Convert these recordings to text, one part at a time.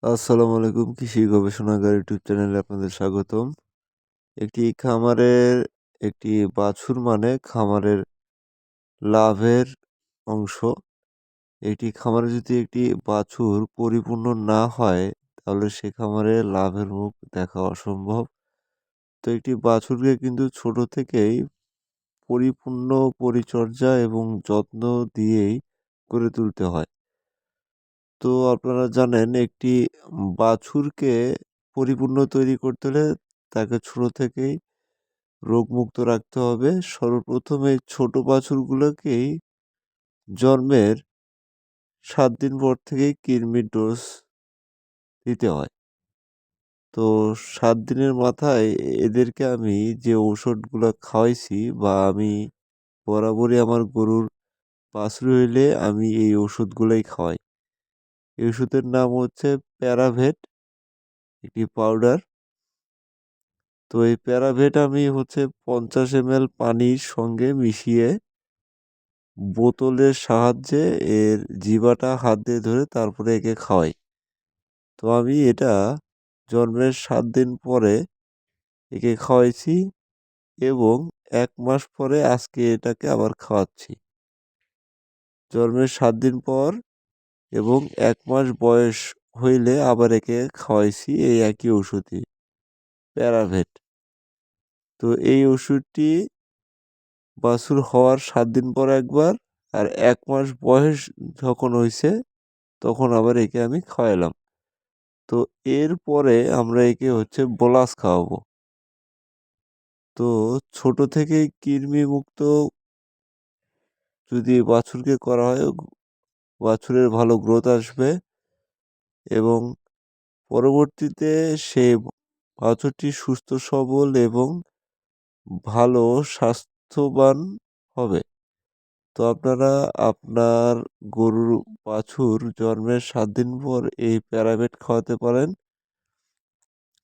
আসসালামু আলাইকুম। কৃষি গবেষণাগার ইউটিউব চ্যানেলে আপনাদের স্বাগতম। একটি খামারের একটি বাছুর মানে খামারের লাভের অংশ। একটি খামারে যদি একটি বাছুর পরিপূর্ণ না হয়, তাহলে সে খামারে লাভের মুখ দেখা অসম্ভব। তো একটি বাছুরকে কিন্তু ছোট থেকেই পরিপূর্ণ পরিচর্যা এবং যত্ন দিয়েই গড়ে তুলতে হয়। তো আপনারা জানেন একটি বাছুরকে পরিপূর্ণ তৈরি করতে হলে তাকে ছোট থেকেই রোগমুক্ত রাখতে হবে। সর্বপ্রথম এই ছোট বাছুরগুলোকেই জন্মের ৭ দিন পর থেকেই কৃমির ডোজ দিতে হয়। তো ৭ দিনের মাথায় এদেরকে আমি যে ঔষধগুলা খাওয়াইছি বা আমি বরাবরই আমার গরুর বাছুর হইলে আমি এই ওষুধগুলাই খাওয়াই। এই ওষুধের নাম হচ্ছে প্যারাভেট, একটি পাউডার। তো এই প্যারাভেট আমি হচ্ছে ৫০ ml পানির সঙ্গে মিশিয়ে বোতলের সাহায্যে এর জিবাটা হাত দিয়ে ধরে তারপরে একে খাওয়াই। তো আমি এটা জন্মের ৭ দিন পরে একে খাওয়াইছি এবং ১ মাস পরে আজকে এটাকে আবার খাওয়াচ্ছি। জন্মের ৭ দিন পর এবং ১ মাস বয়স হইলে আবার একে খাওয়াইছি এই একই ওষুধই, প্যারাভেট। তো এই ওষুধটি বাছুর হওয়ার ৭ দিন পর একবার আর ১ মাস বয়স যখন হইছে তখন আবার একে আমি খাওয়াইলাম। তো এরপরে আমরা একে হচ্ছে বোলাস খাওয়াবো। তো ছোট থেকেই কৃমিমুক্ত যদি বাছুরকে করা হয়, বাছুরের ভালো গ্রোথ আসবে এবং পরবর্তীতে সে বাছুরটি সুস্থ সবল এবং ভালো স্বাস্থ্যবান হবে। তো আপনারা আপনার গরুর বাছুর জন্মের ৭ দিন পর এই প্যারাভেট খাওয়াতে পারেন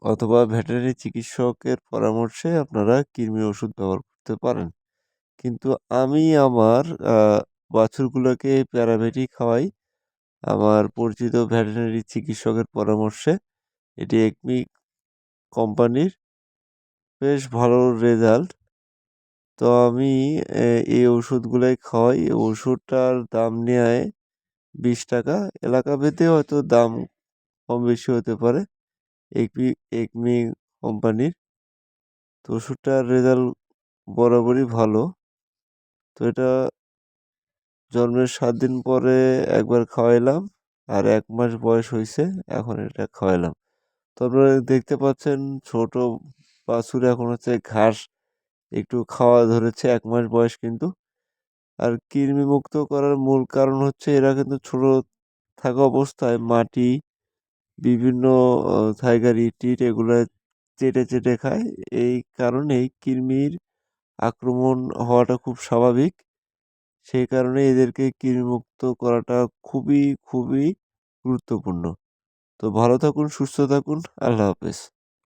অথবা ভেটেরিনারি চিকিৎসকের পরামর্শে আপনারা কৃমি ওষুধ ব্যবহার করতে পারেন। কিন্তু আমি আমার আ বাছুরগুলোকে প্যারাভেটই খাওয়াই। আমার পরিচিত ভেটেরিনারি চিকিৎসকের পরামর্শে। এটি একমি কোম্পানির, বেশ ভালো রেজাল্ট। তো আমি এ এই ওষুধগুলাই খাওয়াই। ওষুধটার দাম নেয় ৳২০। এলাকাভেদে হয়তো দাম কম বেশি হতে পারে। একমি কোম্পানির। তো ওষুধটার রেজাল্ট বরাবরই ভালো। তো এটা জন্মের ৭ দিন পরে একবার খাওয়াইলাম। আর ১ মাস বয়স হইছে, এখন এটা খাওয়াইলাম। তো আপনারা দেখতে পাচ্ছেন ছোট বাছুর এখন হচ্ছে ঘাস একটু খাওয়া ধরেছে, ১ মাস বয়স কিন্তু। আর কৃমিমুক্ত করার মূল কারণ হচ্ছে এরা কিন্তু ছোট থাকা অবস্থায় মাটি, বিভিন্ন জায়গার ইট-টিট এগুলা চেটে খায়। এই কারণেই কৃমির আক্রমণ হওয়াটা খুব স্বাভাবিক। সেই কারণে এদেরকে কৃমিমুক্ত করাটা খুবই গুরুত্বপূর্ণ। তো ভালো থাকুন, সুস্থ থাকুন। আল্লাহ হাফেজ।